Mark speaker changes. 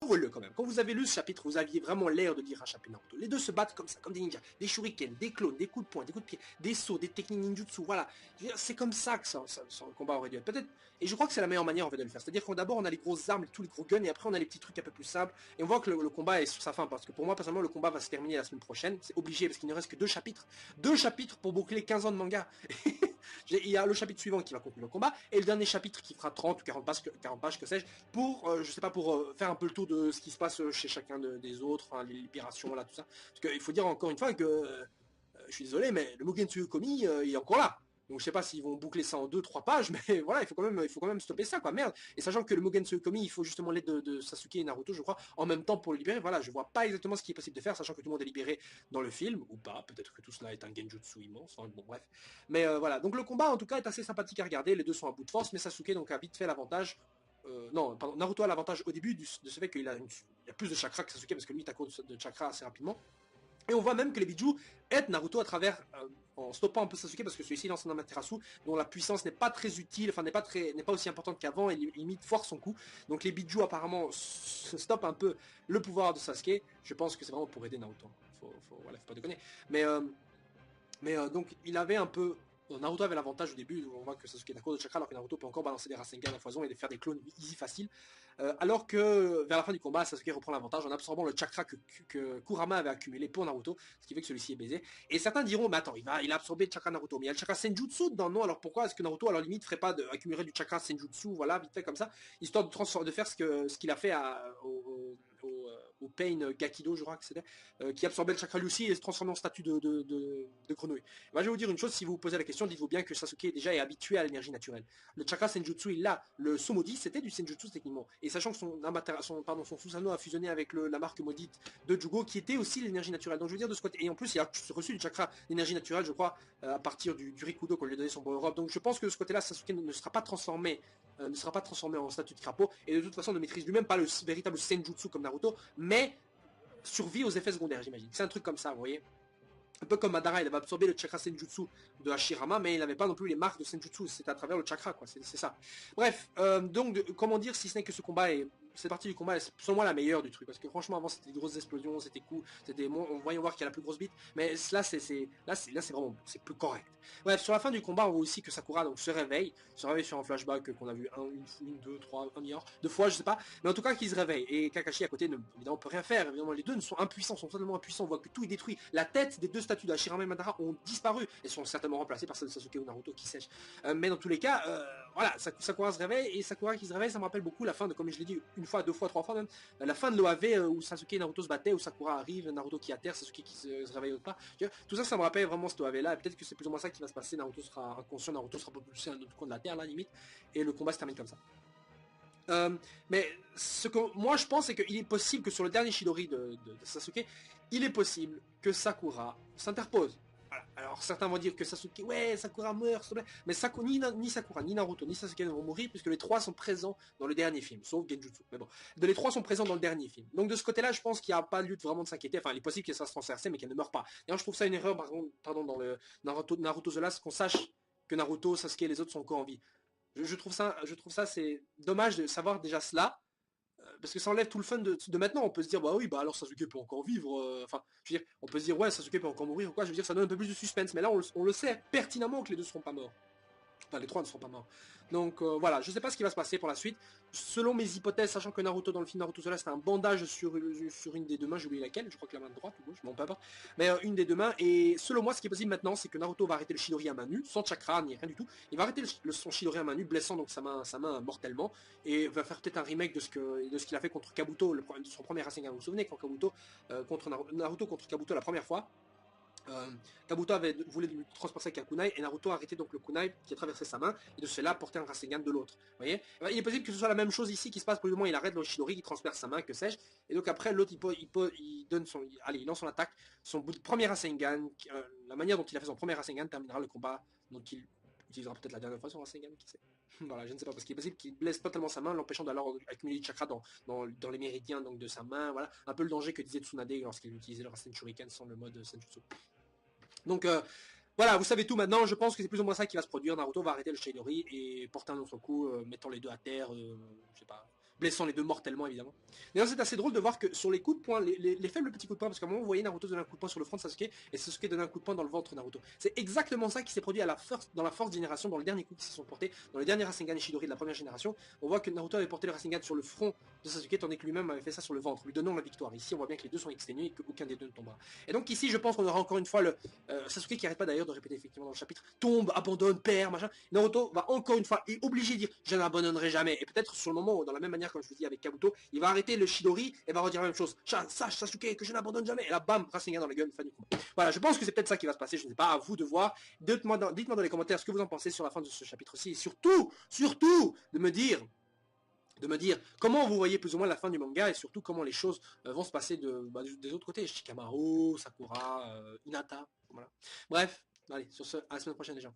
Speaker 1: avouez-le quand même, quand vous avez lu ce chapitre, vous aviez vraiment l'air de lire un chapitre Naruto. Les deux se battent comme ça, comme des ninjas, des shurikens, des clones, des coups de poing, des coups de pied, des sauts, des techniques ninjutsu, voilà. C'est comme ça que le combat aurait dû être. Peut-être, et je crois que c'est la meilleure manière en fait de le faire. C'est-à-dire qu'on d'abord on a les grosses armes, tous les gros guns, et après on a les petits trucs un peu plus simples, et on voit que le combat est sur sa fin, parce que pour moi personnellement le combat va se terminer la semaine prochaine, c'est obligé parce qu'il ne reste que 2 chapitres pour boucler 15 ans de manga. Il y a le chapitre suivant qui va conclure le combat, et le dernier chapitre qui fera 30 ou 40 pages que sais-je, pour, je sais pas, pour faire un peu le tour de ce qui se passe chez chacun des autres, enfin, les libérations, là, tout ça. Parce qu'il faut dire encore une fois que, je suis désolé, mais le Mugen Tsuyokomi, il est encore là. Donc je sais pas s'ils vont boucler ça en 2-3 pages, mais voilà, il faut quand même stopper ça, quoi, merde. Et sachant que le Mugen Tsuyokomi, il faut justement l'aide de Sasuke et Naruto, je crois, en même temps pour le libérer, voilà, je vois pas exactement ce qui est possible de faire, sachant que tout le monde est libéré dans le film, ou pas, peut-être que tout cela est un genjutsu immense, enfin, bon, bref. Mais voilà, donc le combat, en tout cas, est assez sympathique à regarder, les deux sont à bout de force, mais Sasuke, donc, a vite fait l'avantage, non, pardon, Naruto a l'avantage au début de ce fait qu'il a, il a plus de chakra que Sasuke, parce que lui, il cours de chakra assez rapidement. Et on voit même que les Biju aident Naruto à travers, en stoppant un peu Sasuke, parce que celui-ci lance un Amaterasu, dont la puissance n'est pas très utile, enfin n'est pas aussi importante qu'avant, et limite force son coup. Donc les Biju apparemment stoppent un peu le pouvoir de Sasuke. Je pense que c'est vraiment pour aider Naruto. Voilà, faut pas déconner. Mais donc il avait un peu... Naruto avait l'avantage au début, où on voit que Sasuke est à court de chakra, alors que Naruto peut encore balancer des Rasengan à foison et faire des clones easy facile. Alors que vers la fin du combat, Sasuke reprend l'avantage en absorbant le chakra que Kurama avait accumulé pour Naruto, ce qui fait que celui-ci est baisé. Et certains diront, mais attends, il a absorbé le chakra Naruto, mais il y a le chakra Senjutsu dedans, non? Alors pourquoi est-ce que Naruto, à leur limite, ferait pas accumuler du chakra Senjutsu, voilà, vite fait comme ça, histoire de faire ce qu'il a fait au Pain Gakido, je crois que c'était, qui absorbait le chakra Lucy et se transformait en statue de grenouille. Moi, je vais vous dire une chose, si vous vous posez la question, dites-vous bien que Sasuke déjà est habitué à l'énergie naturelle. Le chakra Senjutsu, il l'a. Le Somodi, c'était du Senjutsu techniquement. Et sachant que son Susanoo a fusionné avec la marque maudite de Jugo, qui était aussi l'énergie naturelle. Donc je veux dire de ce côté. Et en plus, il a reçu du chakra d'énergie naturelle, je crois, à partir du Rikudo qu'on lui a donné son bon Europe. Donc je pense que de ce côté-là, Sasuke ne sera pas transformé en statue de crapaud, et de toute façon ne maîtrise lui-même pas le véritable Senjutsu comme Naruto, mais survit aux effets secondaires, j'imagine. C'est un truc comme ça, vous voyez. Un peu comme Madara, il avait absorbé le chakra Senjutsu de Hashirama, mais il n'avait pas non plus les marques de Senjutsu, c'était à travers le chakra, quoi, c'est ça. Bref, donc, comment dire, si ce n'est que ce combat cette partie du combat est selon moi la meilleure du truc, parce que franchement avant c'était des grosses explosions, c'était cool, on voyait voir qu'il y a la plus grosse bite, mais là c'est vraiment, c'est plus correct. Bref, sur la fin du combat, on voit aussi que Sakura donc se réveille sur un flashback qu'on a vu une, deux, trois, un milliard de fois, je sais pas, mais en tout cas qu'il se réveille, et Kakashi à côté évidemment peut rien faire, évidemment les deux sont impuissants, sont totalement impuissants, on voit que tout est détruit, la tête des deux statues d'Hashirama et Madara ont disparu, et sont certainement remplacées par celles de Sasuke ou Naruto, qui sait. Mais dans tous les cas, voilà, Sakura se réveille, et Sakura qui se réveille, ça me rappelle beaucoup la fin de, comme je l'ai dit, une fois, deux fois, trois fois même, la fin de l'OAV où Sasuke et Naruto se battaient, où Sakura arrive, Naruto qui est à terre, Sasuke qui se réveille autre part. Tout ça, ça me rappelle vraiment cette OAV là, et peut-être que c'est plus ou moins ça qui va se passer, Naruto sera inconscient, Naruto sera propulsé à un autre coin de la terre, là, limite, et le combat se termine comme ça. Mais ce que moi je pense, c'est qu'il est possible que sur le dernier Chidori de Sasuke, il est possible que Sakura s'interpose. Voilà. Alors certains vont dire que Sasuke, ouais, Sakura meurt, s'il te plaît. Mais ni Sakura, ni Naruto, ni Sasuke ne vont mourir, puisque les trois sont présents dans le dernier film, sauf Genjutsu. Mais bon, les trois sont présents dans le dernier film. Donc de ce côté-là, je pense qu'il n'y a pas lieu de vraiment de s'inquiéter. Enfin, il est possible qu'elle soit transversée, mais qu'elle ne meure pas. D'ailleurs, je trouve ça une erreur, pardon, dans le Naruto The Last, qu'on sache que Naruto, Sasuke et les autres sont encore en vie. Je trouve ça, c'est dommage de savoir déjà cela, parce que ça enlève tout le fun de maintenant. On peut se dire, bah oui, bah alors Sasuke peut encore vivre, enfin, je veux dire, on peut se dire, ouais, Sasuke peut encore mourir ou quoi, je veux dire, ça donne un peu plus de suspense, mais là, on le sait pertinemment que les deux seront pas morts. Enfin, les trois ne seront pas morts. Donc voilà, je sais pas ce qui va se passer pour la suite. Selon mes hypothèses, sachant que Naruto dans le film Naruto Sola, c'était un bandage sur une des deux mains, j'ai oublié laquelle, je crois que la main droite ou gauche, bon peu importe. Mais une des deux mains, et selon moi, ce qui est possible maintenant, c'est que Naruto va arrêter le Chidori à main nue, sans chakra, ni rien du tout. Il va arrêter son Chidori à main nue, blessant donc sa main mortellement, et va faire peut-être un remake de ce qu'il a fait contre Kabuto, son premier Rasengan. Vous vous souvenez quand Kabuto, contre Naruto contre Kabuto la première fois, Kabuto voulu lui transpercer avec un kunai, et Naruto a arrêté donc le kunai qui a traversé sa main, et de cela porter un Rasengan de l'autre. Vous voyez, il est possible que ce soit la même chose ici qui se passe. Pour le moment, il arrête le Chidori, qui transperce sa main, que sais-je, et donc après l'autre il lance son attaque, son premier Rasengan, la manière dont il a fait son premier Rasengan terminera le combat, donc il utilisera peut-être la dernière fois son Rasengan, qui sait. Voilà, je ne sais pas, parce qu'il est possible qu'il blesse totalement sa main, l'empêchant d'alors accumuler du chakra dans les méridiens donc de sa main. Voilà, un peu le danger que disait Tsunade lorsqu'il utilisait le Rasen Shuriken sans le mode Senjutsu. Donc voilà, vous savez tout maintenant. Je pense que c'est plus ou moins ça qui va se produire. Naruto va arrêter le Chidori et porter un autre coup, mettant les deux à terre, je sais pas, blessant les deux mortellement évidemment. D'ailleurs c'est assez drôle de voir que sur les coups de poing, les faibles petits coups de poing, parce qu'à un moment vous voyez Naruto donner un coup de poing sur le front de Sasuke, et Sasuke donne un coup de poing dans le ventre de Naruto. C'est exactement ça qui s'est produit dans la Force génération, dans le dernier coup qui se sont portés, dans le dernier Rasengan Ishidori de la première génération. On voit que Naruto avait porté le Rasengan sur le front de Sasuke, tandis que lui-même avait fait ça sur le ventre, lui donnant la victoire. Ici on voit bien que les deux sont exténués et qu'aucun des deux ne tombera. Et donc ici je pense qu'on aura encore une fois le Sasuke qui arrête pas d'ailleurs de répéter effectivement dans le chapitre, tombe, abandonne, perd, machin. Naruto va encore une fois est obligé de dire je n'abandonnerai jamais. Et peut-être sur le moment où, dans la même manière comme je vous dis avec Kabuto, il va arrêter le Shidori et va redire la même chose. Sache Sasuke que je n'abandonne jamais. Et là bam, Rasengan dans la gueule, fin du combat. Voilà, je pense que c'est peut-être ça qui va se passer, je ne sais pas, à vous de voir. Dites-moi dans les commentaires ce que vous en pensez sur la fin de ce chapitre-ci. Et surtout, de me dire comment vous voyez plus ou moins la fin du manga et surtout comment les choses vont se passer des autres côtés. Shikamaru, Sakura, Hinata, voilà. Bref, allez, sur ce, à la semaine prochaine les gens.